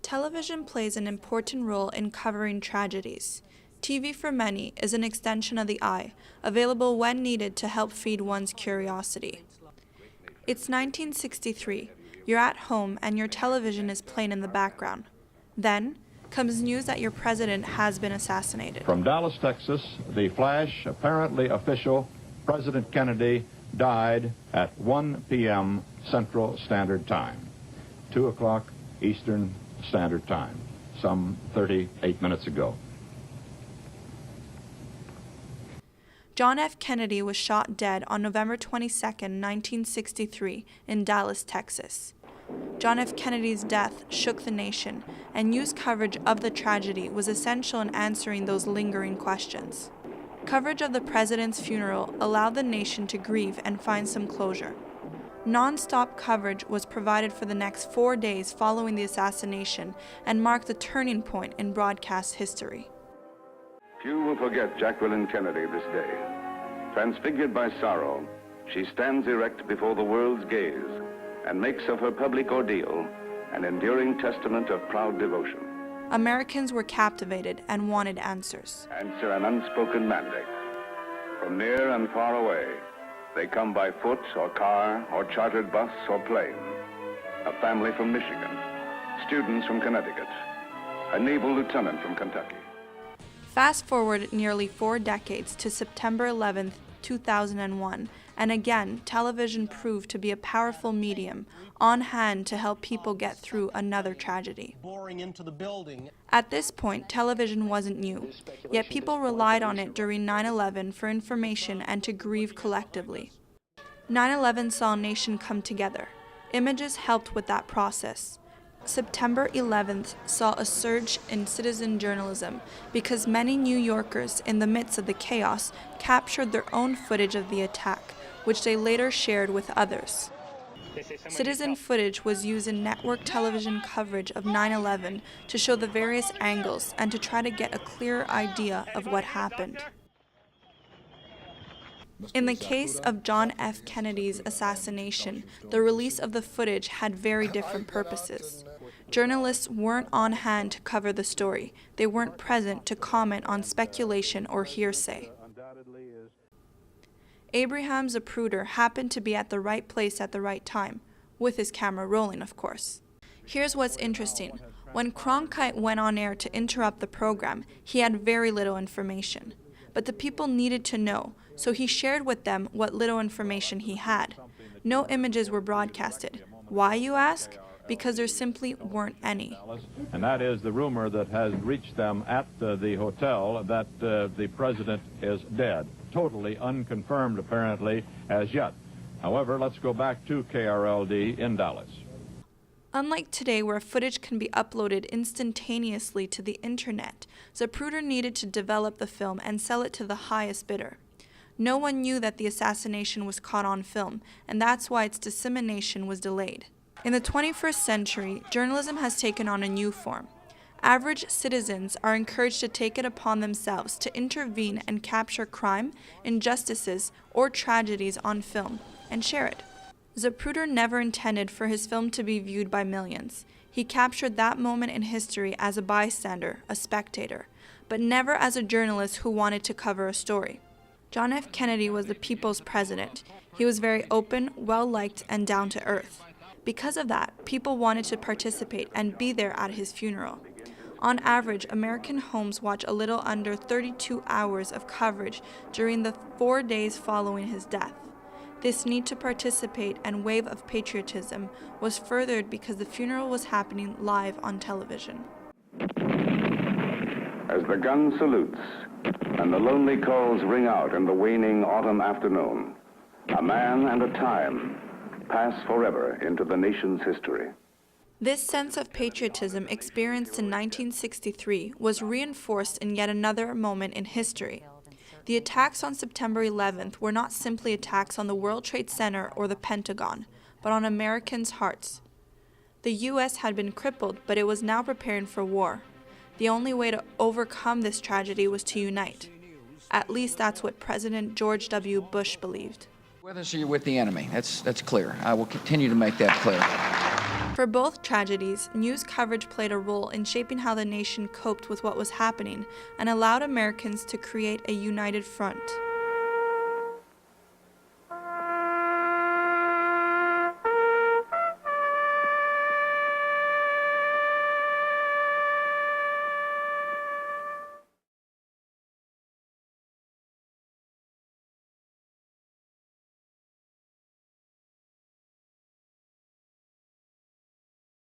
Television plays an important role in covering tragedies. TV for many is an extension of the eye, available when needed to help feed one's curiosity. It's 1963. You're at home and your television is playing in the background. Then comes news that your president has been assassinated. From Dallas, Texas, the flash, apparently official, President Kennedy died at 1 p.m. Central Standard Time, 2 o'clock Eastern Standard Time, some 38 minutes ago. John F. Kennedy was shot dead on November 22, 1963, in Dallas, Texas. John F. Kennedy's death shook the nation, and news coverage of the tragedy was essential in answering those lingering questions. Coverage of the president's funeral allowed the nation to grieve and find some closure. Non-stop coverage was provided for the next 4 days following the assassination and marked a turning point in broadcast history. Few will forget Jacqueline Kennedy this day. Transfigured by sorrow, she stands erect before the world's gaze and makes of her public ordeal an enduring testament of proud devotion. Americans were captivated and wanted answers. Answer an unspoken mandate. From near and far away, they come by foot or car or chartered bus or plane. A family from Michigan, students from Connecticut, a naval lieutenant from Kentucky. Fast forward nearly 4 decades to September 11, 2001, and again, television proved to be a powerful medium on hand to help people get through another tragedy. At this point, television wasn't new, yet people relied on it during 9/11 for information and to grieve collectively. 9/11 saw a nation come together. Images helped with that process. September 11th saw a surge in citizen journalism because many New Yorkers, in the midst of the chaos, captured their own footage of the attack, which they later shared with others. Citizen footage was used in network television coverage of 9/11 to show the various angles and to try to get a clearer idea of what happened. In the case of John F. Kennedy's assassination, the release of the footage had very different purposes. Journalists weren't on hand to cover the story. They weren't present to comment on speculation or hearsay. Abraham Zapruder happened to be at the right place at the right time, with his camera rolling, of course. Here's what's interesting. When Cronkite went on air to interrupt the program, he had very little information. But the people needed to know, so he shared with them what little information he had. No images were broadcasted. Why, you ask? Because there simply weren't any. And that is the rumor that has reached them at the hotel that the president is dead. Totally unconfirmed, apparently, as yet. However, let's go back to KRLD in Dallas. Unlike today, where footage can be uploaded instantaneously to the internet, Zapruder needed to develop the film and sell it to the highest bidder. No one knew that the assassination was caught on film, and that's why its dissemination was delayed. In the 21st century, journalism has taken on a new form. Average citizens are encouraged to take it upon themselves to intervene and capture crime, injustices, or tragedies on film and share it. Zapruder never intended for his film to be viewed by millions. He captured that moment in history as a bystander, a spectator, but never as a journalist who wanted to cover a story. John F. Kennedy was the people's president. He was very open, well-liked, and down to earth. Because of that, people wanted to participate and be there at his funeral. On average, American homes watch a little under 32 hours of coverage during the 4 days following his death. This need to participate and wave of patriotism was furthered because the funeral was happening live on television. As the gun salutes and the lonely calls ring out in the waning autumn afternoon, a man and a time pass forever into the nation's history. This sense of patriotism experienced in 1963 was reinforced in yet another moment in history. The attacks on September 11th were not simply attacks on the World Trade Center or the Pentagon, but on Americans' hearts. The U.S. had been crippled, but it was now preparing for war. The only way to overcome this tragedy was to unite. At least that's what President George W. Bush believed. With us or you're with the enemy, that's clear. I will continue to make that clear. For both tragedies, news coverage played a role in shaping how the nation coped with what was happening and allowed Americans to create a united front.